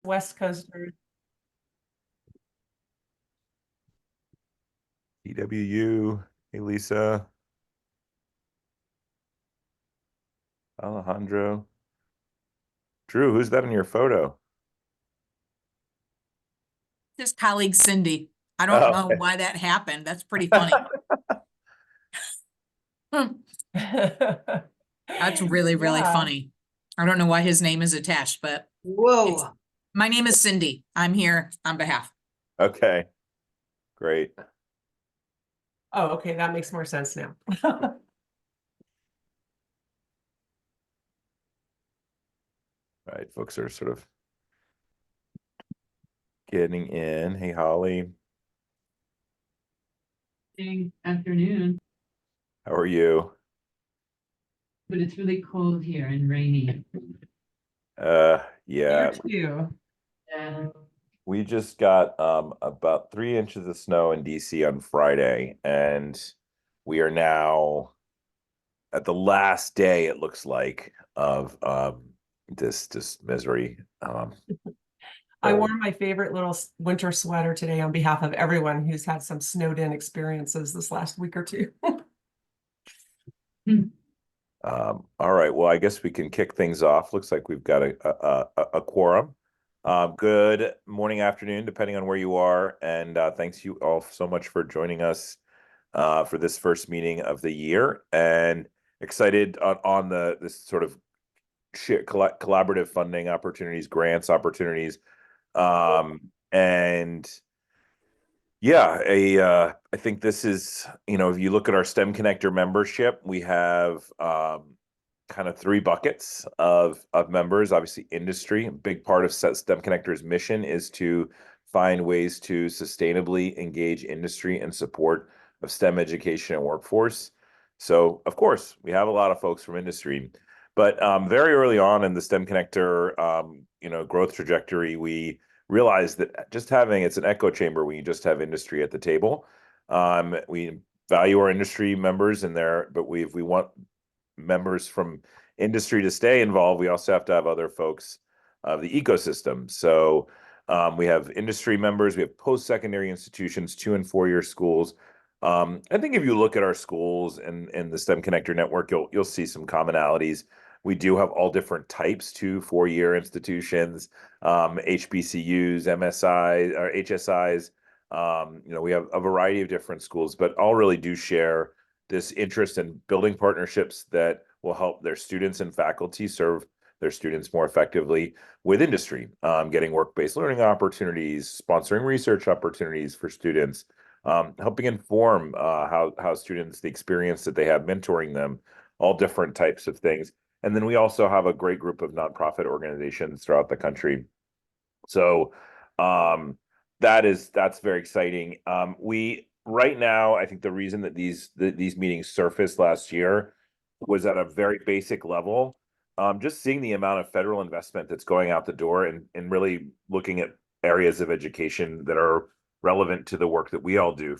West Coasters. TWU. Hey, Lisa. Alejandro. Drew, who's that in your photo? His colleague Cindy. I don't Oh, know why that happened. That's pretty funny. That's really, really Yeah. funny. I don't know why his name is attached, but Whoa. my name is Cindy. I'm here on behalf. okay. Great. Oh, okay. That makes more sense now. All right, folks are sort of getting in. Hey, Holly. Good afternoon, How are you? but it's really cold here and rainy. Yeah, Here too. And we just got about 3 inches of snow in DC on Friday, and we are now at the last day, it looks like, of this misery. I So- wore my favorite little winter sweater today on behalf of everyone who's had some snowed in experiences this last week or two. all right, well, I guess we can kick things off. Looks like we've got a quorum. Good morning, afternoon, depending on where you are, and thanks you all so much for joining us for this first meeting of the year, and excited on this sort of collaborative funding opportunities, grants opportunities, and yeah, I think this is, if you look at our STEMconnector membership, we have kind of three buckets of members. Obviously, industry, a big part of STEMconnector's mission is to find ways to sustainably engage industry and support of STEM education and workforce. So, of course, we have a lot of folks from industry, but very early on in the STEMconnector, growth trajectory, we realize that just having it's an echo chamber when you just have industry at the table. We value our industry members in there, but if we want members from industry to stay involved, we also have to have other folks of the ecosystem. So we have industry members, we have post-secondary institutions, 2 and 4 year schools. I think if you look at our schools and the STEMconnector network, you'll see some commonalities. We do have all different types, 2, 4 year institutions, HBCUs, MSI or HSIs. We have a variety of different schools, but all really do share this interest in building partnerships that will help their students and faculty serve their students more effectively with industry, getting work-based learning opportunities, sponsoring research opportunities for students, helping inform how students, the experience that they have mentoring them, all different types of things. And then we also have a great group of nonprofit organizations throughout the country. So that's very exciting. We right now, I think the reason that these meetings surfaced last year was at a very basic level. Just seeing the amount of federal investment that's going out the door and really looking at areas of education that are relevant to the work that we all do.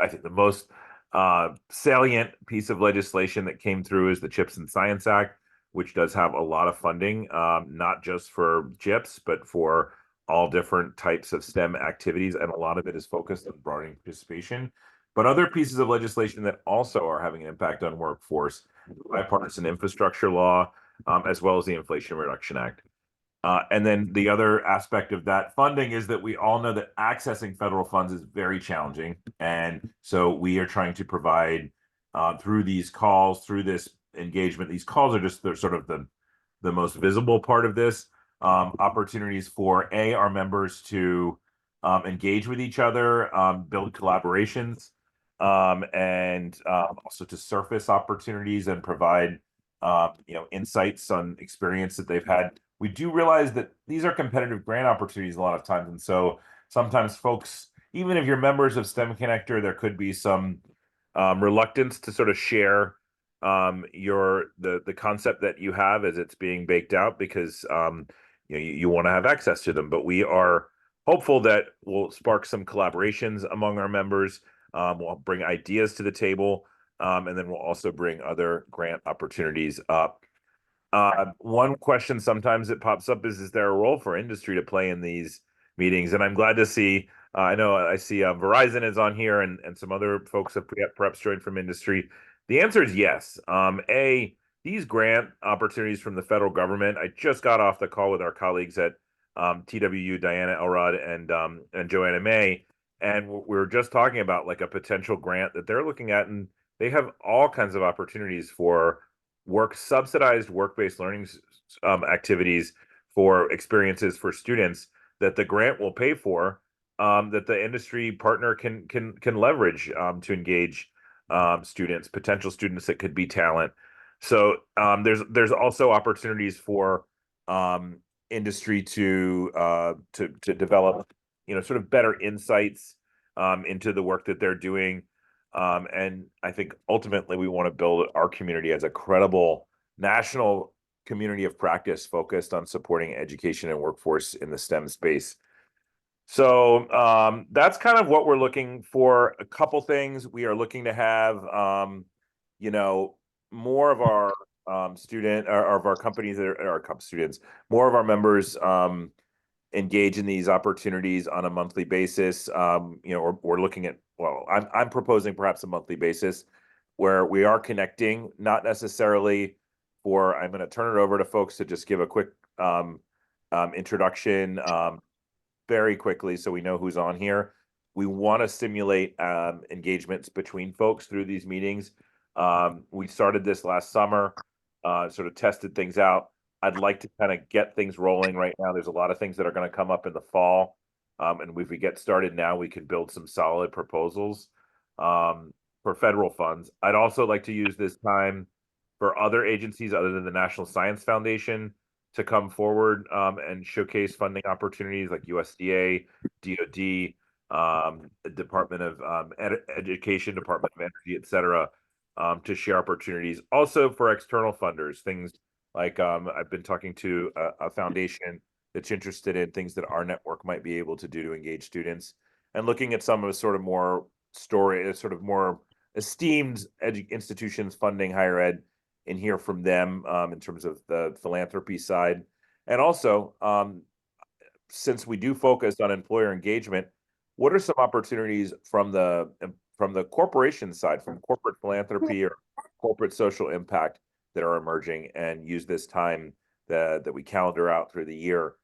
I think the most salient piece of legislation that came through is the CHIPS and Science Act, which does have a lot of funding, not just for CHIPS, but for all different types of STEM activities, and a lot of it is focused on broadening participation. But other pieces of legislation that also are having an impact on workforce, bipartisan infrastructure law, as well as the Inflation Reduction Act. And then the other aspect of that funding is that we all know that accessing federal funds is very challenging. And so we are trying to provide through these calls, through this engagement, these calls are just sort of the most visible part of this, opportunities for our members to engage with each other, build collaborations, and also to surface opportunities and provide insights on experience that they've had. We do realize that these are competitive grant opportunities a lot of times, and so sometimes folks, even if you're members of STEMconnector, there could be some reluctance to sort of share the concept that you have as it's being baked out, because you want to have access to them. But we are hopeful that we'll spark some collaborations among our members. We'll bring ideas to the table, and then we'll also bring other grant opportunities up. One question sometimes that pops up is there a role for industry to play in these meetings? And I'm glad to see, I know I see Verizon is on here and some other folks have perhaps joined from industry. The answer is yes. These grant opportunities from the federal government, I just got off the call with our colleagues at TWU, Diana Elrod and Joanna May, and we were just talking about like a potential grant that they're looking at, and they have all kinds of opportunities for subsidized work-based learning activities for experiences for students that the grant will pay for, that the industry partner can leverage to engage potential students that could be talent. So there's also opportunities for industry to develop, sort of better insights into the work that they're doing. And I think ultimately we want to build our community as a credible national community of practice focused on supporting education and workforce in the STEM space. So that's kind of what we're looking for. A couple things. We are looking to have, more of our of our companies that are our students, more of our members engage in these opportunities on a monthly basis. We're looking at, well, I'm proposing perhaps a monthly basis where we are connecting, not necessarily I'm going to turn it over to folks to just give a quick introduction very quickly so we know who's on here. We want to stimulate engagements between folks through these meetings. We started this last summer, sort of tested things out. I'd like to kind of get things rolling right now. There's a lot of things that are going to come up in the fall. And if we get started now, we can build some solid proposals for federal funds. I'd also like to use this time for other agencies other than the National Science Foundation to come forward and showcase funding opportunities like USDA, DOD, Department of Education, Department of Energy, et cetera, to share opportunities. Also for external funders, things like I've been talking to a foundation that's interested in things that our network might be able to do to engage students, and looking at some of the sort of more esteemed institutions funding higher ed and hear from them in terms of the philanthropy side. And also, since we do focus on employer engagement, what are some opportunities from the corporation side, from corporate philanthropy or corporate social impact that are emerging, and use this time that we calendar out through the year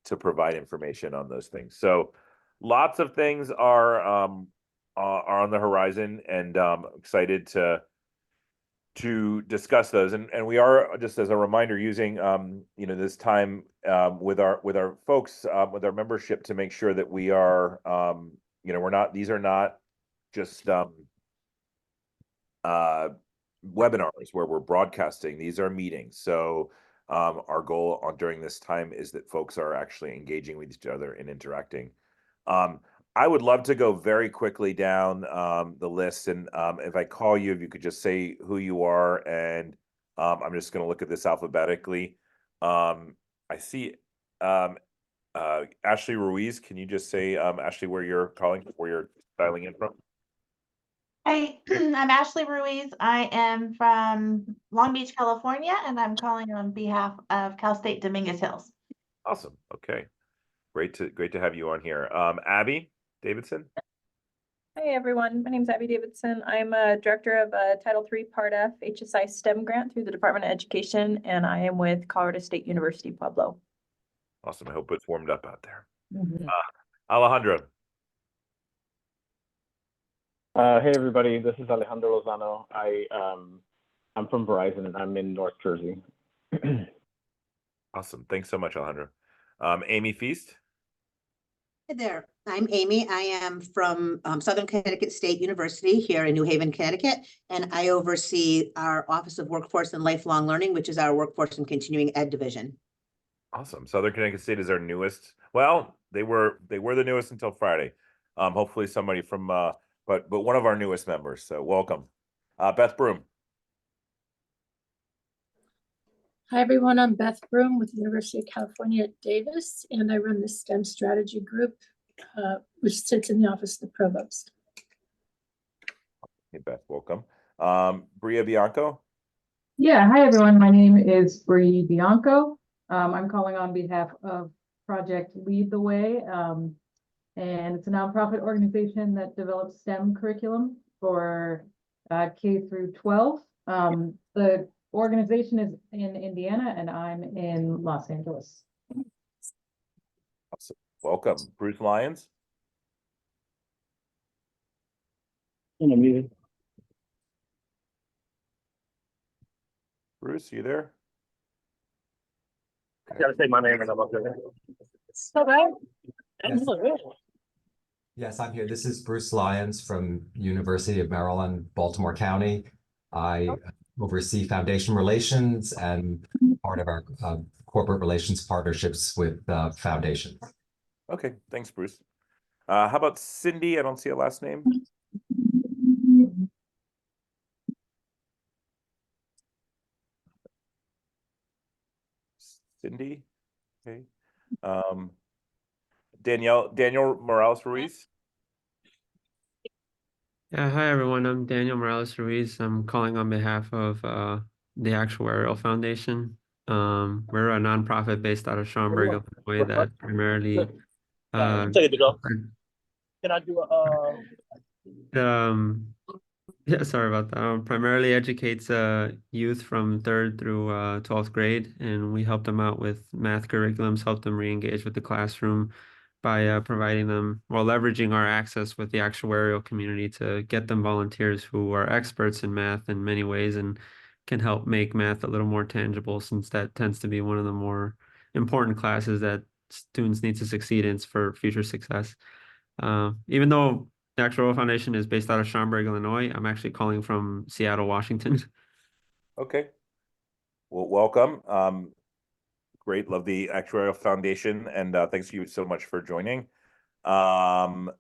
to provide information on those things. So lots of things are on the horizon, and excited to discuss those. And we are, just as a reminder, using this time with our folks, with our membership, to make sure that we are these are not just webinars where we're broadcasting. These are meetings. So our goal during this time is that folks are actually engaging with each other and interacting. I would love to go very quickly down the list, and if I call you, if you could just say who you are, and I'm just going to look at this alphabetically. I see Ashley Ruiz. Can you just say, Ashley, where you're dialing in from? Hi, I'm Ashley Ruiz. I am from Long Beach, California, and I'm calling on behalf of Cal State Dominguez Hills. Awesome. Okay. Great to have you on here. Abby Davidson. Hi everyone, my name is Abby Davidson. I'm a director of a Title III Part F HSI STEM grant through the Department of Education, and I am with Colorado State University, Pueblo. Awesome. I hope it's warmed up out there. Alejandro. Hey everybody, this is Alejandro Lozano. I'm from Verizon and I'm in North Jersey. Awesome. Thanks so much, Alejandro. Amy Feast. Hi there, I'm Amy. I am from Southern Connecticut State University here in New Haven, Connecticut, and I oversee our Office of Workforce and Lifelong Learning, which is our Workforce and Continuing Ed division. Awesome. Southern Connecticut State is our newest. Well, they were the newest until Friday. Hopefully somebody from but one of our newest members. So welcome. Beth Broom. Hi everyone, I'm Beth Broom with the University of California at Davis, and I run the STEM strategy group, which sits in the office of the provost. Hey Beth, welcome. Bria Bianco. Yeah, hi everyone. My name is Bree Bianco. I'm calling on behalf of Project Lead the Way. And it's a nonprofit organization that develops STEM curriculum for K through 12. The organization is in Indiana and I'm in Los Angeles. Awesome. Welcome, Bruce Lyons. Bruce, you there? I gotta say my name and I'm up there. Yes, I'm here. This is Bruce Lyons from University of Maryland, Baltimore County. I oversee foundation relations and part of our corporate relations partnerships with foundations. Okay, thanks, Bruce. How about Cindy? I don't see a last name. Cindy, okay. Daniel Morales Ruiz. Yeah, hi everyone. I'm Daniel Morales Ruiz. I'm calling on behalf of the Actuarial Foundation. We're a nonprofit based out of Schaumburg, Illinois that primarily Take it to go. Can I do yeah, sorry about that. Primarily educates youth from 3rd through 12th grade, and we help them out with math curriculums, help them re-engage with the classroom by providing them, while leveraging our access with the actuarial community to get them volunteers who are experts in math in many ways and can help make math a little more tangible, since that tends to be one of the more important classes that students need to succeed in for future success. Even though the Actuarial Foundation is based out of Schaumburg, Illinois, I'm actually calling from Seattle, Washington. Okay. Well, welcome. Great, love the Actuarial Foundation, and thanks you so much for joining. Diana?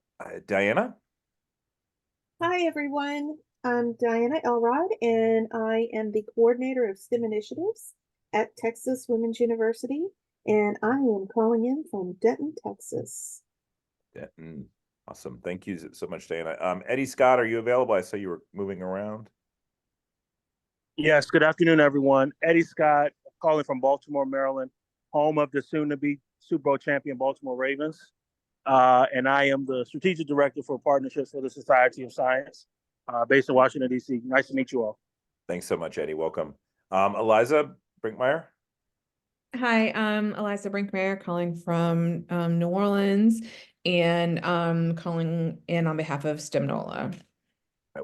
Hi, everyone. I'm Diana Elrod, and I am the coordinator of STEM initiatives at Texas Women's University, and I am calling in from Denton, Texas. Denton. Awesome. Thank you so much, Diana. Eddie Scott, are you available? I saw you were moving around. Yes, good afternoon, everyone. Eddie Scott, calling from Baltimore, Maryland, home of the soon-to-be Super Bowl champion Baltimore Ravens. And I am the strategic director for partnerships for the Society of Science, based in Washington, D.C. Nice to meet you all. Thanks so much, Eddie. Welcome. Eliza Brinkmeyer? Hi, I'm Eliza Brinkmeyer calling from New Orleans and calling in on behalf of STEMnola.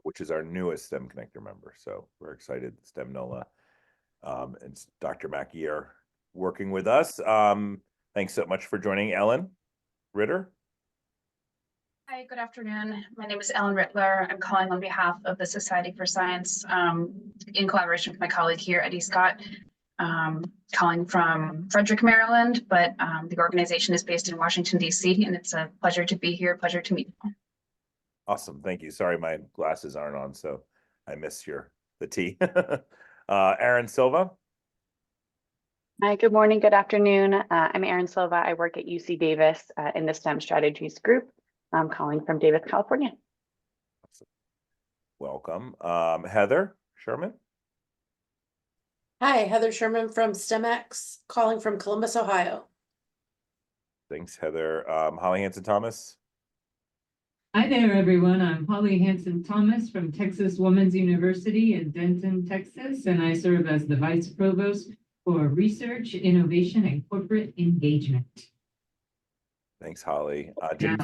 Which is our newest STEMconnector member. So we're excited STEMnola and Dr. Mackey are working with us. Thanks so much for joining. Ellen Ritter? Hi, good afternoon. My name is Ellen Rittler. I'm calling on behalf of the Society for Science in collaboration with my colleague here, Eddie Scott, calling from Frederick, Maryland, but the organization is based in Washington, D.C., and it's a pleasure to be here, pleasure to meet you. Awesome. Thank you. Sorry, my glasses aren't on, so I miss the T. Aaron Silva? Hi, good morning, good afternoon. I'm Erin Silva. I work at UC Davis in the STEM Strategies group. I'm calling from Davis, California. Welcome. Heather Sherman? Hi, Heather Sherman from STEMX, calling from Columbus, Ohio. Thanks, Heather. Holly Hanson-Thomas? Hi there, everyone. I'm Holly Hanson-Thomas from Texas Women's University in Denton, Texas, and I serve as the Vice Provost for Research, Innovation, and Corporate Engagement. Thanks, Holly. James?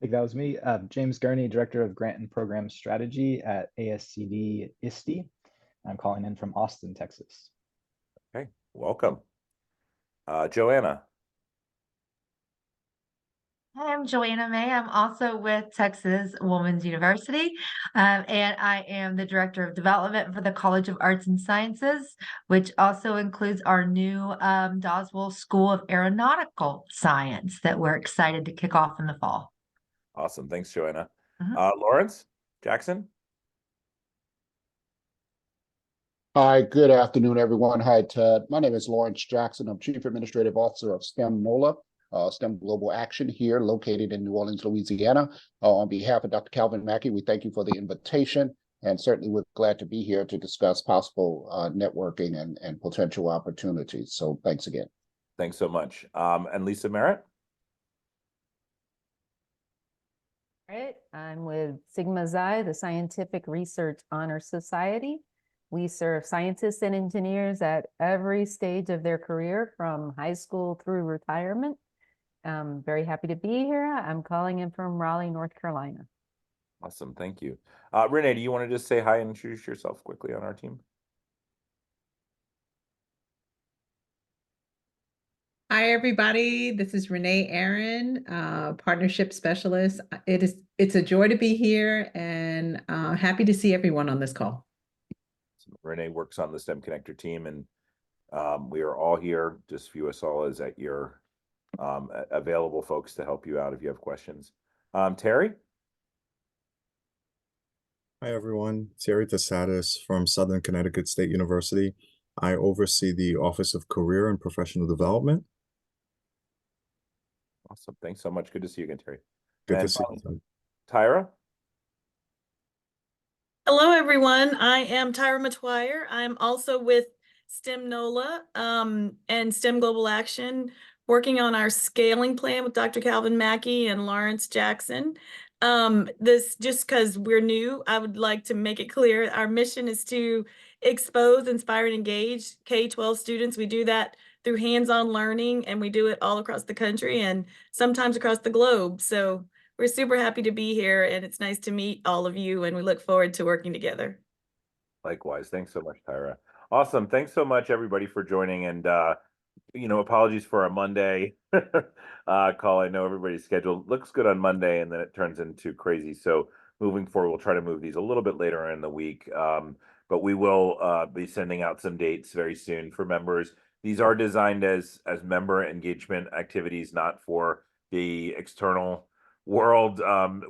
I think that was me. James Gurney, Director of Grant and Program Strategy at ASCD ISTE. I'm calling in from Austin, Texas. Okay, welcome. Joanna? Hi, I'm Joanna May. I'm also with Texas Women's University, and I am the Director of Development for the College of Arts and Sciences, which also includes our new Doswell School of Aeronautical Science that we're excited to kick off in the fall. Awesome. Thanks, Joanna. Lawrence Jackson? Hi, good afternoon, everyone. Hi, Ted. My name is Lawrence Jackson. I'm Chief Administrative Officer of STEMnola. STEM Global Action here located in New Orleans, Louisiana. On behalf of Dr. Calvin Mackey, we thank you for the invitation, and certainly we're glad to be here to discuss possible networking and potential opportunities. So thanks again. Thanks so much. And Lisa Merritt? I'm with Sigma Xi, the Scientific Research Honor Society. We serve scientists and engineers at every stage of their career, from high school through retirement. I'm very happy to be here. I'm calling in from Raleigh, North Carolina. Awesome, thank you. Renee, do you want to just say hi and introduce yourself quickly on our team? Hi, everybody. This is Renee Aaron, Partnership Specialist. It's a joy to be here, and happy to see everyone on this call. Renee works on the STEMconnector team, and we are all here. Just view us all as at your available folks to help you out if you have questions. Terry? Hi, everyone. Terry Tasadas from Southern Connecticut State University. I oversee the Office of Career and Professional Development. Awesome. Thanks so much. Good to see you again, Terry. Good to see you. Tyra? Hello, everyone. I am Tyra Matwire. I'm also with STEM NOLA and STEM Global Action, working on our scaling plan with Dr. Calvin Mackey and Lawrence Jackson. This, just because we're new, I would like to make it clear our mission is to expose, inspire, and engage K-12 students. We do that through hands-on learning, and we do it all across the country and sometimes across the globe. So we're super happy to be here, and it's nice to meet all of you, and we look forward to working together. Likewise. Thanks so much, Tyra. Awesome. Thanks so much, everybody, for joining. And, apologies for our Monday call. I know everybody's schedule looks good on Monday, and then it turns into crazy. So moving forward, we'll try to move these a little bit later in the week. But we will be sending out some dates very soon for members. These are designed as member engagement activities, not for the external world,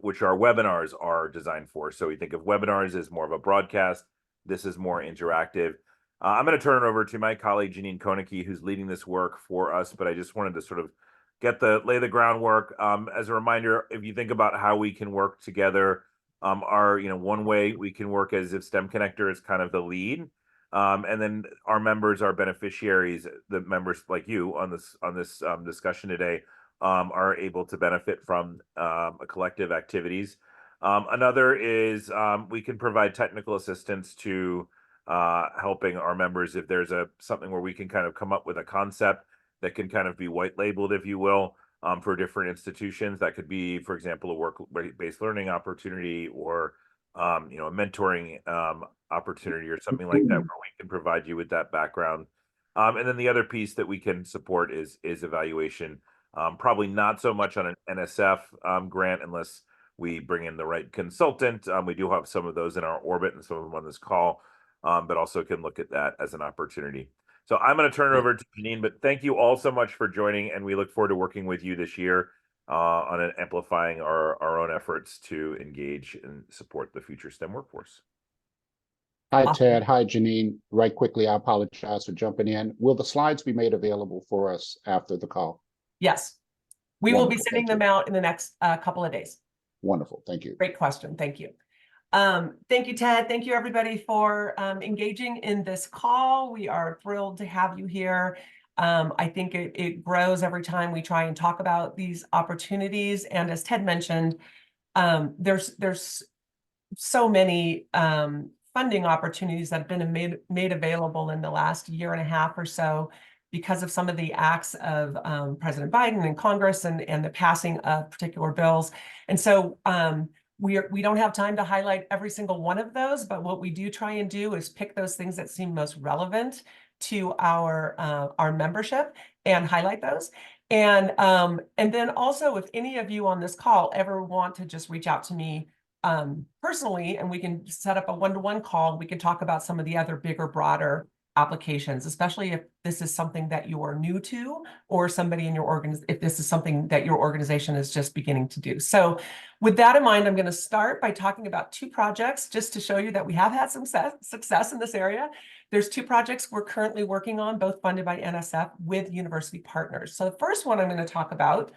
which our webinars are designed for. So we think of webinars as more of a broadcast. This is more interactive. I'm going to turn it over to my colleague, Janine Koenigke, who's leading this work for us, but I just wanted to sort of lay the groundwork. As a reminder, if you think about how we can work together, one way we can work as if STEMconnector is kind of the lead. And then our members, our beneficiaries, the members like you on this discussion today, are able to benefit from collective activities. Another is we can provide technical assistance to helping our members if there's something where we can kind of come up with a concept that can kind of be white labeled, if you will, for different institutions. That could be, for example, a work-based learning opportunity, or a mentoring opportunity or something like that, where we can provide you with that background. And then the other piece that we can support is evaluation. Probably not so much on an NSF grant unless we bring in the right consultant. We do have some of those in our orbit and some of them on this call, but also can look at that as an opportunity. So I'm going to turn it over to Janine, but thank you all so much for joining, and we look forward to working with you this year on amplifying our own efforts to engage and support the future STEM workforce. Hi, Ted. Hi, Janine. Right quickly, I apologize for jumping in. Will the slides be made available for us after the call? Yes, we will be sending them out in the next couple of days. Wonderful. Thank you. Great question. Thank you. Thank you, Ted. Thank you, everybody, for engaging in this call. We are thrilled to have you here. I think it grows every time we try and talk about these opportunities. And as Ted mentioned, there's so many funding opportunities that have been made available in the last year and a half or so because of some of the acts of President Biden and Congress and the passing of particular bills. And so we don't have time to highlight every single one of those, but what we do try and do is pick those things that seem most relevant to our membership and highlight those. And then also, if any of you on this call ever want to just reach out to me personally, and we can set up a one-to-one call, we can talk about some of the other bigger, broader applications, especially if this is something that you are new to, or somebody in your if this is something that your organization is just beginning to do. So with that in mind, I'm going to start by talking about two projects just to show you that we have had some success in this area. There's two projects we're currently working on, both funded by NSF with university partners. So the first one I'm going to talk about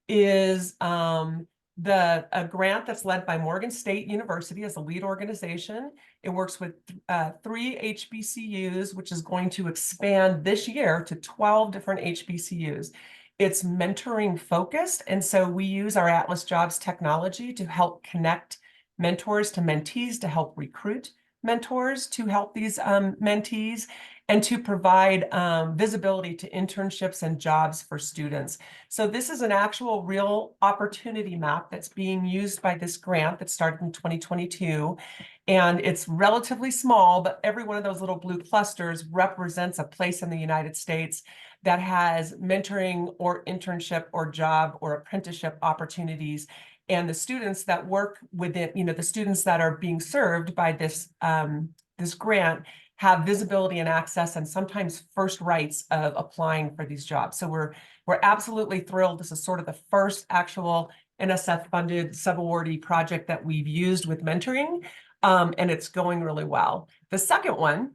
is a grant that's led by Morgan State University as a lead organization. It works with 3 HBCUs, which is going to expand this year to 12 different HBCUs. It's mentoring focused, and so we use our Atlas Jobs technology to help connect mentors to mentees, to help recruit mentors to help these mentees, and to provide visibility to internships and jobs for students. So this is an actual real opportunity map that's being used by this grant that started in 2022. And it's relatively small, but every one of those little blue clusters represents a place in the United States that has mentoring or internship or job or apprenticeship opportunities. And the students that work with it, the students that are being served by this, this grant have visibility and access and sometimes first rights of applying for these jobs. So we're absolutely thrilled. This is sort of the first actual NSF-funded subawardee project that we've used with mentoring, and it's going really well. The second one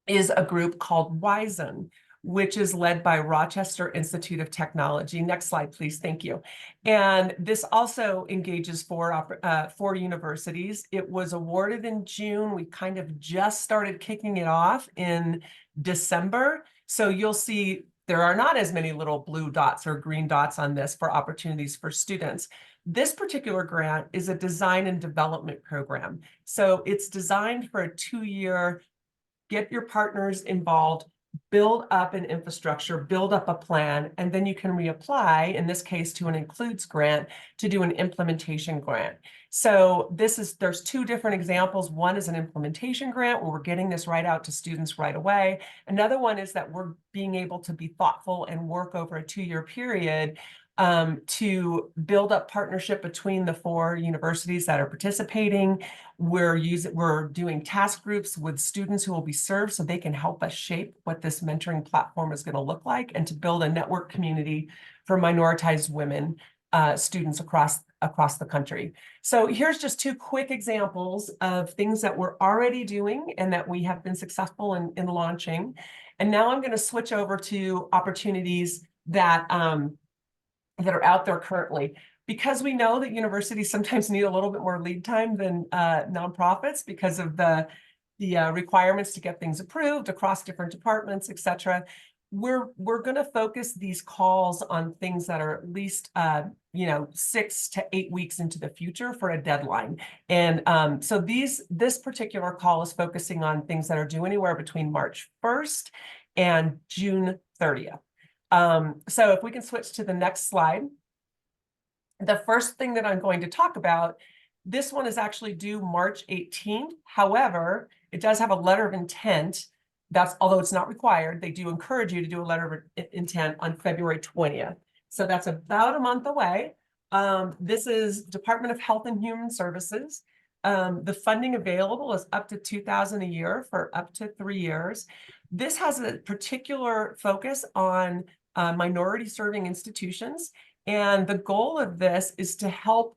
is a group called Wizen, which is led by Rochester Institute of Technology. Next slide, please. Thank you. And this also engages 4 universities. It was awarded in June. We kind of just started kicking it off in December. So you'll see there are not as many little blue dots or green dots on this for opportunities for students. This particular grant is a design and development program. So it's designed for a 2-year, get your partners involved, build up an infrastructure, build up a plan, and then you can reapply, in this case, to an includes grant to do an implementation grant. So there's 2 different examples. One is an implementation grant where we're getting this right out to students right away. Another one is that we're being able to be thoughtful and work over a 2-year period to build up partnership between the 4 universities that are participating. We're doing task groups with students who will be served so they can help us shape what this mentoring platform is going to look like, and to build a network community for minoritized women students across the country. So here's just 2 quick examples of things that we're already doing and that we have been successful in launching. And now I'm going to switch over to opportunities that are out there currently. Because we know that universities sometimes need a little bit more lead time than nonprofits because of the requirements to get things approved across different departments, et cetera. We're going to focus these calls on things that are at least 6 to 8 weeks into the future for a deadline. And so this particular call is focusing on things that are due anywhere between March 1st and June 30th. So if we can switch to the next slide. The first thing that I'm going to talk about, this one is actually due March 18th. However, it does have a letter of intent. Although it's not required, they do encourage you to do a letter of intent on February 20th. So that's about a month away. This is Department of Health and Human Services. The funding available is up to $2,000 a year for up to 3 years. This has a particular focus on minority serving institutions. And the goal of this is to help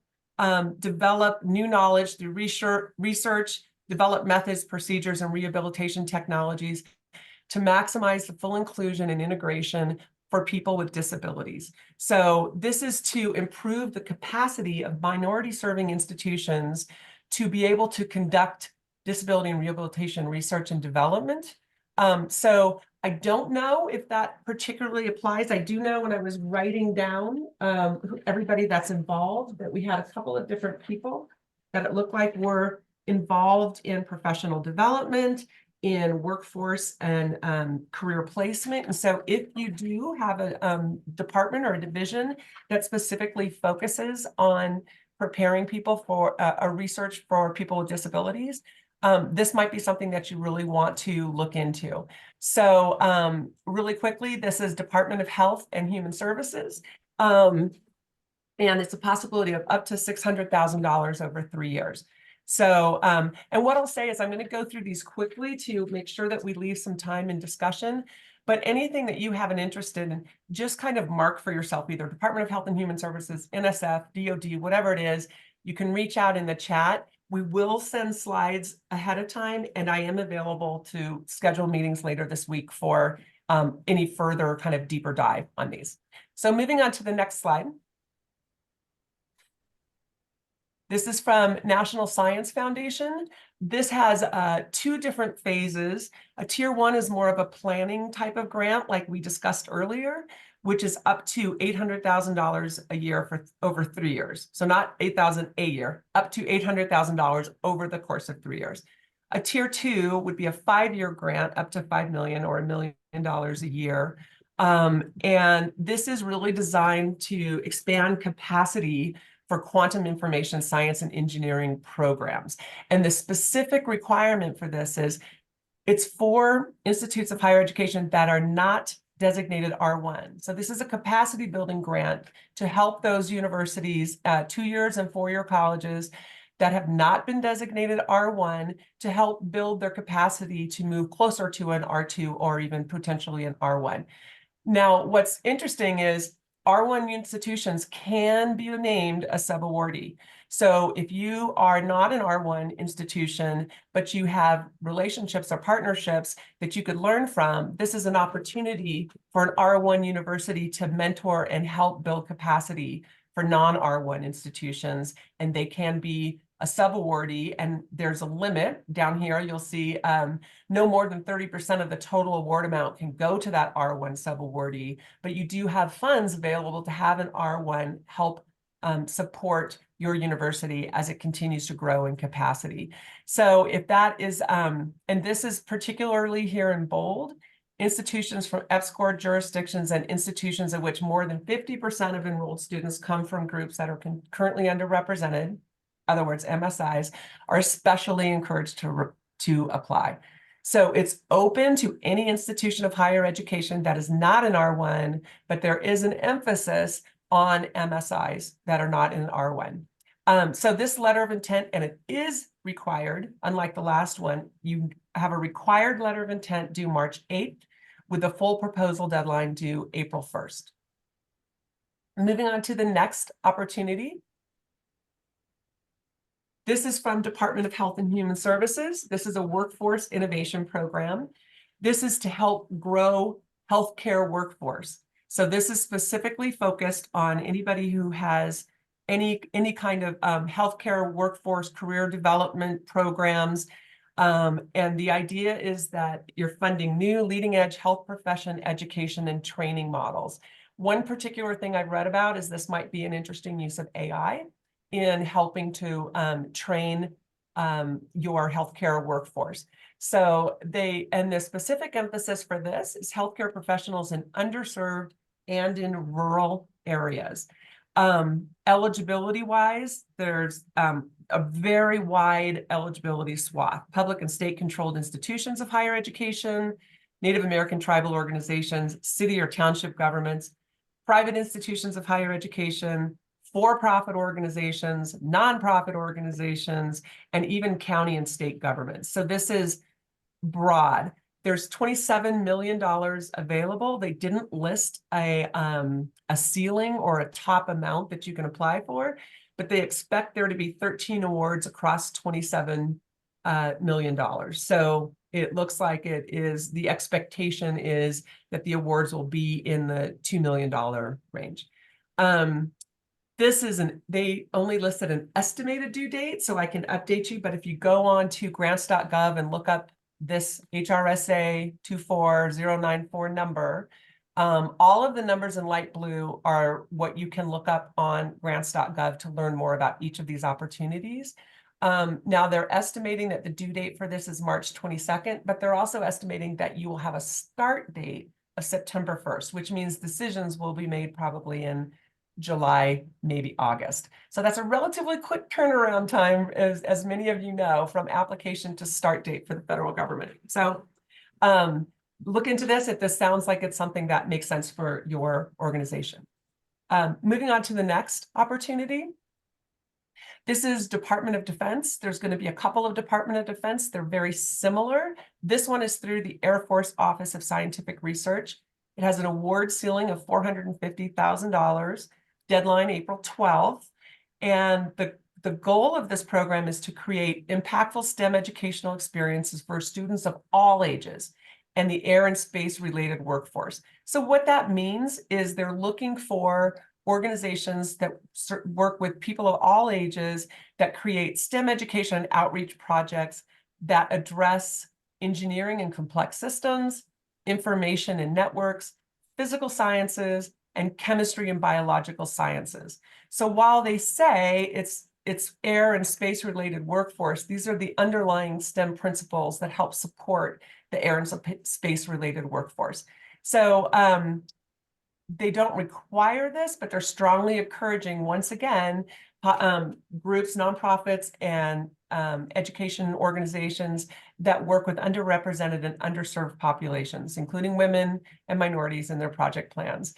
develop new knowledge through research, develop methods, procedures, and rehabilitation technologies to maximize the full inclusion and integration for people with disabilities. So this is to improve the capacity of minority serving institutions to be able to conduct disability and rehabilitation research and development. So I don't know if that particularly applies. I do know when I was writing down everybody that's involved, that we had a couple of different people that it looked like were involved in professional development, in workforce and career placement. And so if you do have a department or a division that specifically focuses on preparing people for a research for people with disabilities, this might be something that you really want to look into. So really quickly, this is Department of Health and Human Services. And it's a possibility of up to $600,000 over 3 years. So, and what I'll say is I'm going to go through these quickly to make sure that we leave some time in discussion. But anything that you have an interest in, just kind of mark for yourself, either Department of Health and Human Services, NSF, DOD, whatever it is. You can reach out in the chat We will send slides ahead of time, and I am available to schedule meetings later this week for any further kind of deeper dive on these. So moving on to the next slide. This is from National Science Foundation. This has 2 different phases. A tier 1 is more of a planning type of grant, like we discussed earlier, which is up to $800,000 a year for over 3 years. So not $8,000 a year, up to $800,000 over the course of 3 years. A tier 2 would be a 5-year grant up to $5 million or $1 million a year. And this is really designed to expand capacity for quantum information science and engineering programs. And the specific requirement for this is it's for institutes of higher education that are not designated R1. So this is a capacity building grant to help those universities, 2-year and 4-year colleges that have not been designated R1 to help build their capacity to move closer to an R2 or even potentially an R1. Now, what's interesting is R1 institutions can be named a subawardee. So if you are not an R1 institution, but you have relationships or partnerships that you could learn from, this is an opportunity for an R1 university to mentor and help build capacity for non-R1 institutions, and they can be a subawardee, and there's a limit down here. You'll see no more than 30% of the total award amount can go to that R1 subawardee, but you do have funds available to have an R1 help support your university as it continues to grow in capacity. So if that is, and this is particularly here in bold, institutions from F-score jurisdictions and institutions in which more than 50% of enrolled students come from groups that are currently underrepresented, in other words, MSIs, are especially encouraged to apply. So it's open to any institution of higher education that is not an R1, but there is an emphasis on MSIs that are not in R1. So this letter of intent, and it is required, unlike the last one, you have a required letter of intent due March 8th, with the full proposal deadline due April 1st. Moving on to the next opportunity. This is from Department of Health and Human Services. This is a workforce innovation program. This is to help grow healthcare workforce. So this is specifically focused on anybody who has any kind of healthcare workforce career development programs. And the idea is that you're funding new leading edge health profession education and training models. One particular thing I've read about is this might be an interesting use of AI in helping to train your healthcare workforce. So the specific emphasis for this is healthcare professionals in underserved and in rural areas. Eligibility wise, there's a very wide eligibility swath: public and state controlled institutions of higher education, Native American tribal organizations, city or township governments, private institutions of higher education, for-profit organizations, nonprofit organizations, and even county and state governments. So this is broad. There's $27 million available. They didn't list a ceiling or a top amount that you can apply for, but they expect there to be 13 awards across $27 million. So it looks like the expectation is that the awards will be in the $2 million range. They only listed an estimated due date, so I can update you, but if you go on to grants.gov and look up this HRSA 24094 number, all of the numbers in light blue are what you can look up on grants.gov to learn more about each of these opportunities. Now they're estimating that the due date for this is March 22nd, but they're also estimating that you will have a start date of September 1st, which means decisions will be made probably in July, maybe August. So that's a relatively quick turnaround time, as many of you know, from application to start date for the federal government. So look into this if this sounds like it's something that makes sense for your organization. Moving on to the next opportunity. This is Department of Defense. There's going to be a couple of Department of Defense. They're very similar. This one is through the Air Force Office of Scientific Research. It has an award ceiling of $450,000. Deadline April 12th. And the the goal of this program is to create impactful STEM educational experiences for students of all ages and the air and space related workforce. So what that means is they're looking for organizations that work with people of all ages that create STEM education and outreach projects that address engineering and complex systems, information and networks, physical sciences, and chemistry and biological sciences. So while they say it's air and space related workforce, these are the underlying STEM principles that help support the air and space related workforce. So they don't require this, but they're strongly encouraging, once again, groups, nonprofits, and education organizations that work with underrepresented and underserved populations, including women and minorities in their project plans.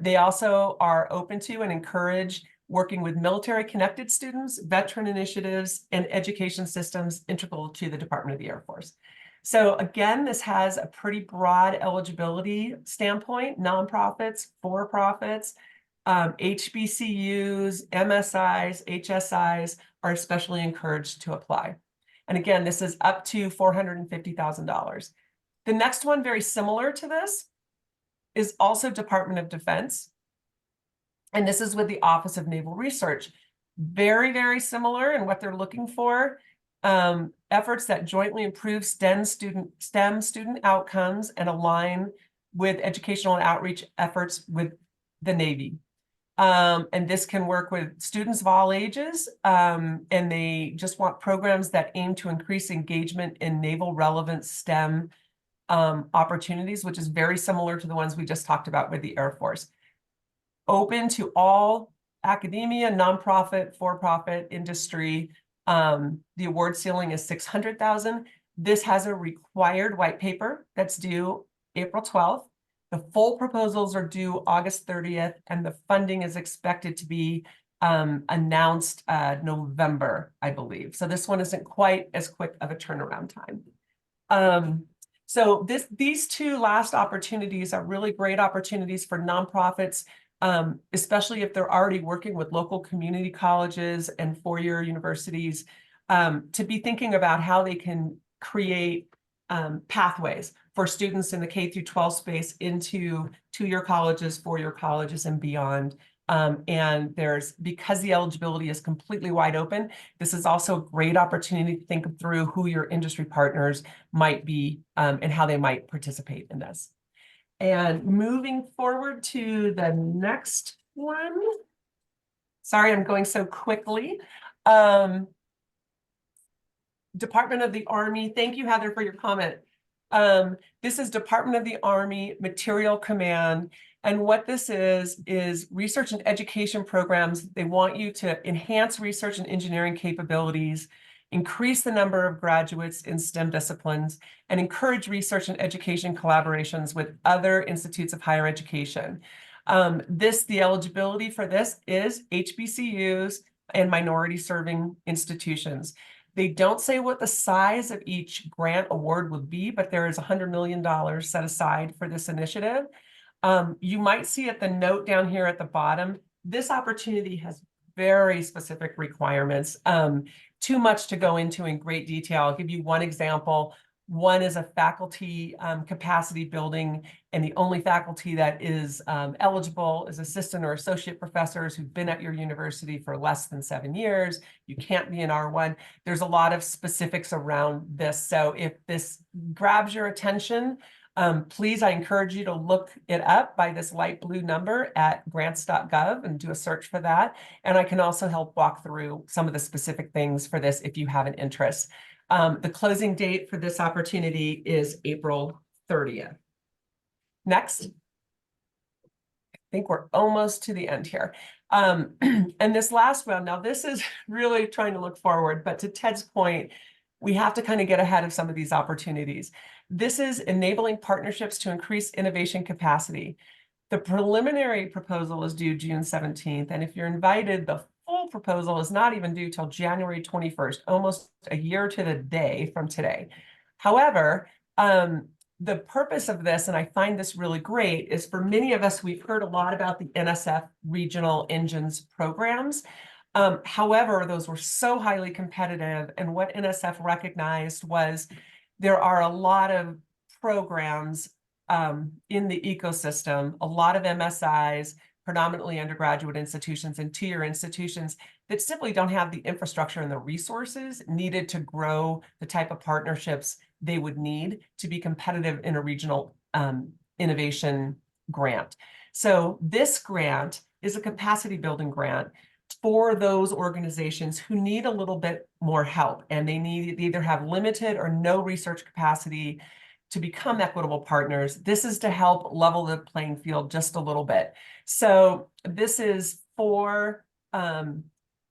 They also are open to and encourage working with military connected students, veteran initiatives, and education systems integral to the Department of the Air Force. So again, this has a pretty broad eligibility standpoint: nonprofits, for-profits, HBCUs, MSIs, HSIs are especially encouraged to apply. And again, this is up to $450,000. The next one, very similar to this, is also Department of Defense. And this is with the Office of Naval Research. Very, very similar in what they're looking for. Efforts that jointly improve STEM student outcomes and align with educational and outreach efforts with the Navy. And this can work with students of all ages, and they just want programs that aim to increase engagement in naval relevant STEM opportunities, which is very similar to the ones we just talked about with the Air Force. Open to all academia, nonprofit, for-profit, industry. The award ceiling is $600,000. This has a required white paper that's due April 12th. The full proposals are due August 30th, and the funding is expected to be announced November, I believe. So this one isn't quite as quick of a turnaround time. So these two last opportunities are really great opportunities for nonprofits, especially if they're already working with local community colleges and four-year universities, to be thinking about how they can create pathways for students in the K through 12 space into two-year colleges, four-year colleges, and beyond. And because the eligibility is completely wide open, this is also a great opportunity to think through who your industry partners might be and how they might participate in this. And moving forward to the next one. Sorry, I'm going so quickly. Department of the Army. Thank you, Heather, for your comment. This is Department of the Army Material Command. And what this is research and education programs. They want you to enhance research and engineering capabilities, increase the number of graduates in STEM disciplines, and encourage research and education collaborations with other institutes of higher education. The eligibility for this is HBCUs and minority serving institutions. They don't say what the size of each grant award would be, but there is $100 million set aside for this initiative. You might see at the note down here at the bottom, this opportunity has very specific requirements. Too much to go into in great detail. I'll give you one example. One is a faculty capacity building, and the only faculty that is eligible is assistant or associate professors who've been at your university for less than 7 years. You can't be an R1. There's a lot of specifics around this. So if this grabs your attention, please, I encourage you to look it up by this light blue number at grants.gov and do a search for that. And I can also help walk through some of the specific things for this if you have an interest. The closing date for this opportunity is April 30th. Next. I think we're almost to the end here. And this last one, now this is really trying to look forward, but to Ted's point, we have to kind of get ahead of some of these opportunities. This is enabling partnerships to increase innovation capacity. The preliminary proposal is due June 17th. And if you're invited, the full proposal is not even due till January 21st, almost a year to the day from today. However, the purpose of this, and I find this really great, is for many of us, we've heard a lot about the NSF regional engines programs. However, those were so highly competitive, and what NSF recognized was there are a lot of programs in the ecosystem, a lot of MSIs, predominantly undergraduate institutions and two-year institutions that simply don't have the infrastructure and the resources needed to grow the type of partnerships they would need to be competitive in a regional innovation grant. So this grant is a capacity building grant for those organizations who need a little bit more help, and they either have limited or no research capacity to become equitable partners. This is to help level the playing field just a little bit. So this is for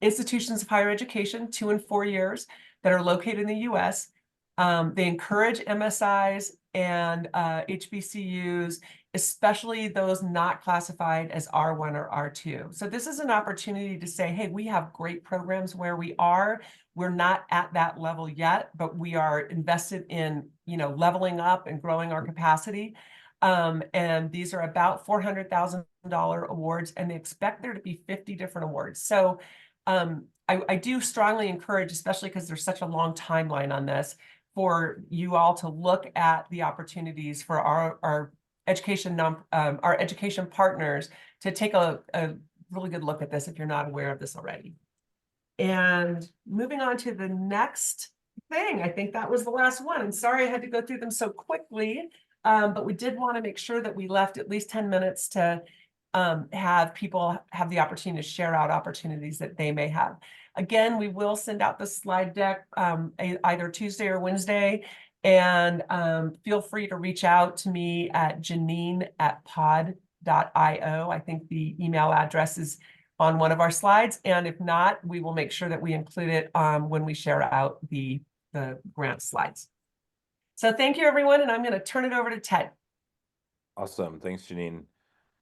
institutions of higher education, 2 and 4 years, that are located in the US. They encourage MSIs and HBCUs, especially those not classified as R1 or R2. So this is an opportunity to say, hey, we have great programs where we are. We're not at that level yet, but we are invested in, leveling up and growing our capacity. And these are about $400,000 awards, and they expect there to be 50 different awards. So I do strongly encourage, especially because there's such a long timeline on this, for you all to look at the opportunities for our education partners to take a really good look at this if you're not aware of this already. And moving on to the next thing, I think that was the last one. And sorry I had to go through them so quickly, but we did want to make sure that we left at least 10 minutes to have people have the opportunity to share out opportunities that they may have. Again, we will send out the slide deck either Tuesday or Wednesday, and feel free to reach out to me at janine@pod.io. I think the email address is on one of our slides, and if not, we will make sure that we include it when we share out the grant slides. So thank you, everyone, and I'm going to turn it over to Ted. Awesome. Thanks, Janine.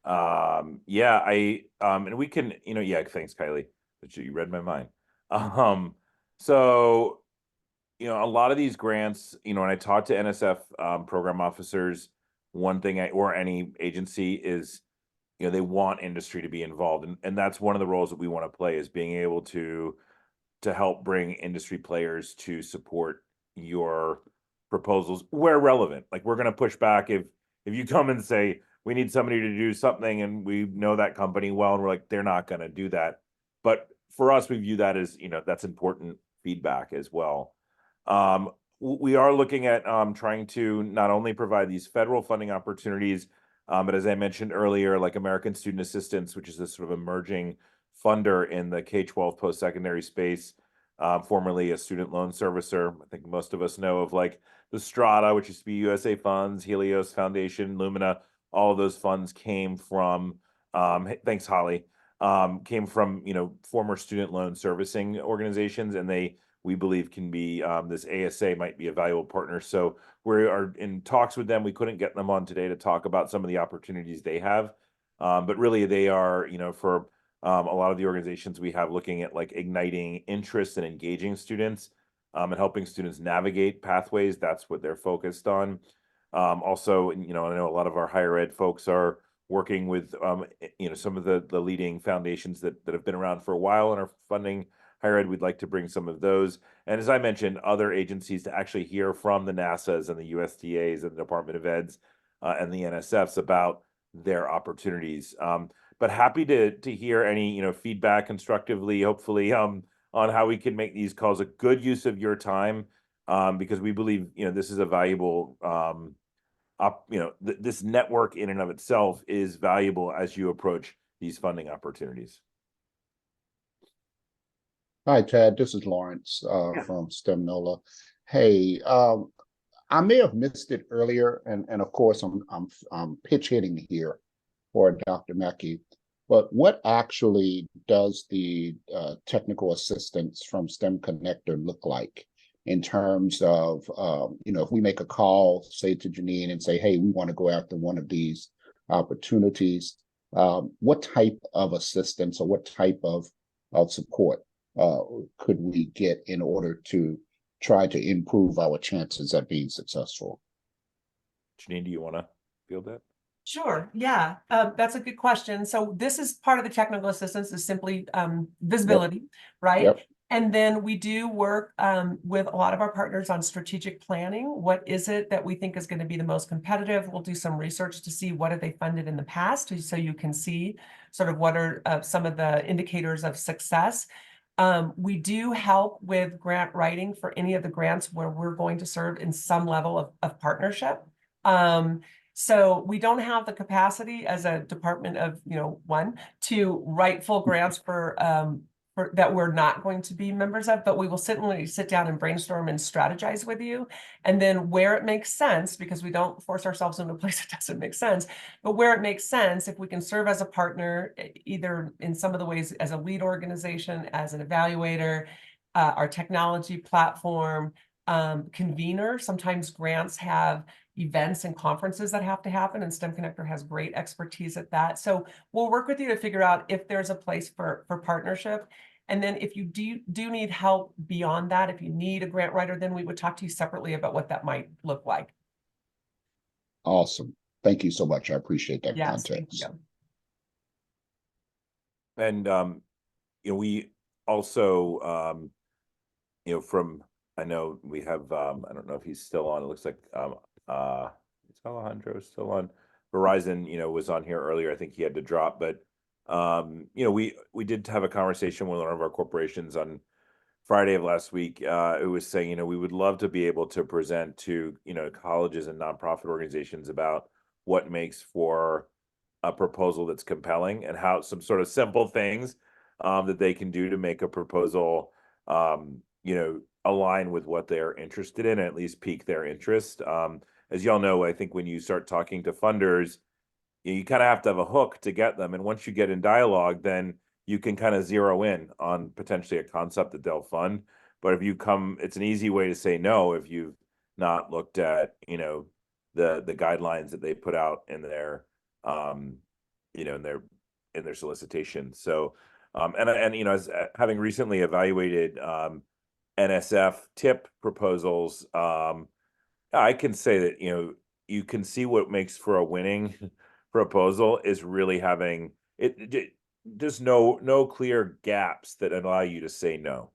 And we can, thanks, Kylie, but you read my mind. So, a lot of these grants, when I talk to NSF program officers, one thing or any agency is, they want industry to be involved. And that's one of the roles that we want to play, is being able to help bring industry players to support your proposals where relevant. Like, we're going to push back if you come and say, we need somebody to do something, and we know that company well, and we're like, they're not going to do that. But for us, we view that as, that's important feedback as well. We are looking at trying to not only provide these federal funding opportunities, but as I mentioned earlier, like American Student Assistance, which is this sort of emerging funder in the K-12 post-secondary space, formerly a student loan servicer. I think most of us know of like the Strata, which used to be USA Funds, Helios Foundation, Lumina. All of those funds came from, thanks, Holly, came from, former student loan servicing organizations, and we believe can be, this ASA might be a valuable partner. So we are in talks with them. We couldn't get them on today to talk about some of the opportunities they have. But really they are, for a lot of the organizations we have, looking at like igniting interest and engaging students, and helping students navigate pathways. That's what they're focused on. Also, I know a lot of our higher ed folks are working with, some of the leading foundations that have been around for a while and are funding higher ed. We'd like to bring some of those. And as I mentioned, other agencies to actually hear from the NASAs and the USDAs and the Department of Eds and the NSFs about their opportunities. But happy to hear any, feedback constructively, hopefully, on how we can make these calls a good use of your time, because we believe, this is a valuable, this network in and of itself is valuable as you approach these funding opportunities. Hi, Ted. This is Lawrence from STEMnola. Hey, I may have missed it earlier, and of course I'm pitch hitting here for Dr. Mackey. But what actually does the technical assistance from STEMconnector look like in terms of, if we make a call, say to Janine and say, hey, we want to go after one of these opportunities, what type of assistance or what type of support could we get in order to try to improve our chances at being successful? Janine, do you want to field that? Sure, yeah, that's a good question. So this is part of the technical assistance is simply visibility, right? Yep. And then we do work with a lot of our partners on strategic planning. What is it that we think is going to be the most competitive? We'll do some research to see what have they funded in the past, so you can see sort of what are some of the indicators of success. We do help with grant writing for any of the grants where we're going to serve in some level of partnership. So we don't have the capacity as a department of, one, to write full grants for that we're not going to be members of, but we will certainly sit down and brainstorm and strategize with you. And then where it makes sense, because we don't force ourselves into a place that doesn't make sense, but where it makes sense, if we can serve as a partner, either in some of the ways as a lead organization, as an evaluator, our technology platform, convener. Sometimes grants have events and conferences that have to happen, and STEMconnector has great expertise at that. So we'll work with you to figure out if there's a place for partnership. And then if you do need help beyond that, if you need a grant writer, then we would talk to you separately about what that might look like. Awesome. Thank you so much. I appreciate that Yes, thank context. you. And we also from, I know we have I don't know if he's still on. It looks like is Alejandro still on? Verizon, was on here earlier. I think he had to drop, but we did have a conversation with one of our corporations on Friday of last week. It was saying, we would love to be able to present to, colleges and nonprofit organizations about what makes for a proposal that's compelling, and how some sort of simple things that they can do to make a proposal, align with what they're interested in, and at least pique their interest. As y'all know, I think when you start talking to funders, you kind of have to have a hook to get them. And once you get in dialogue, then you can kind of zero in on potentially a concept that they'll fund. But if you it's an easy way to say no if you've not looked at, the guidelines that they put out in their, in their solicitation. So, as having recently evaluated NSF tip proposals, I can say that, you can see what makes for a winning proposal is really having just no clear gaps that allow you to say no.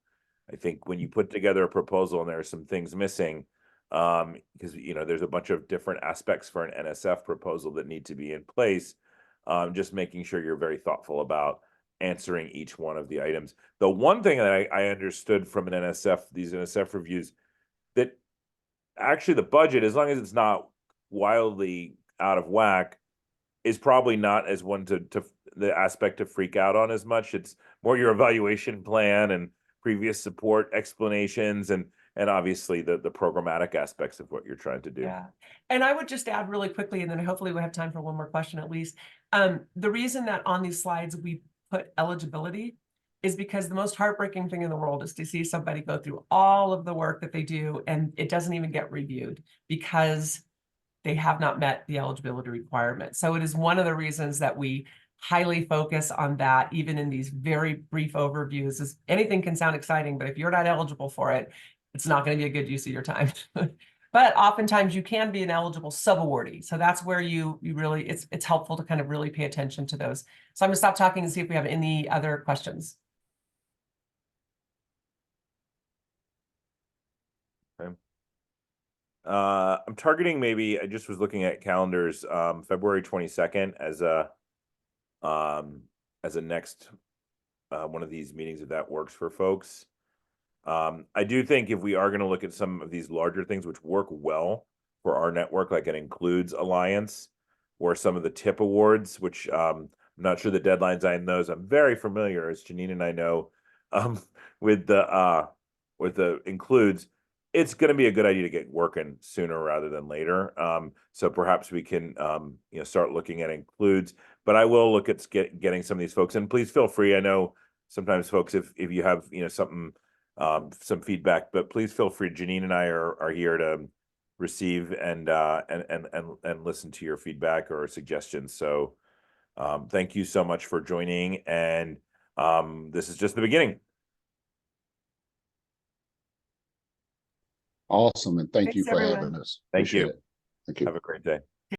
I think when you put together a proposal and there are some things missing, because there's a bunch of different aspects for an NSF proposal that need to be in place, just making sure you're very thoughtful about answering each one of the items. The one thing that I understood from these NSF reviews, that actually the budget, as long as it's not wildly out of whack, is probably not as one to the aspect to freak out on as much. It's more your evaluation plan and previous support explanations, and obviously the programmatic aspects of what you're trying to do. Yeah. And I would just add really quickly, and then hopefully we'll have time for one more question at least. The reason that on these slides we put eligibility is because the most heartbreaking thing in the world is to see somebody go through all of the work that they do and it doesn't even get reviewed because they have not met the eligibility requirement. So it is one of the reasons that we highly focus on that, even in these very brief overviews. Is anything can sound exciting, but if you're not eligible for it, it's not going to be a good use of your time. But oftentimes you can be an eligible subawardee. So that's where you really, it's helpful to kind of really pay attention to those. So I'm going to stop talking and see if we have any other questions. Okay. I'm targeting, maybe I just was looking at calendars, February 22nd as a next one of these meetings, if that works for folks. I do think if we are going to look at some of these larger things which work well for our network, like it includes Alliance or some of the TIP awards, which I'm not sure the deadlines on those. I'm very familiar, as Janine and I know, with the includes. It's going to be a good idea to get working sooner rather than later. So perhaps we can start looking at includes. But I will look at getting some of these folks, and please feel free. I know sometimes folks, if you have something, some feedback, but please feel free. Janine and I are here to receive and listen to your feedback or suggestions. So thank you so much for joining, and this is just the beginning. Awesome, and thank you Thanks, for everyone. having us. Thank Appreciate you. it. Thank you. Have a great day.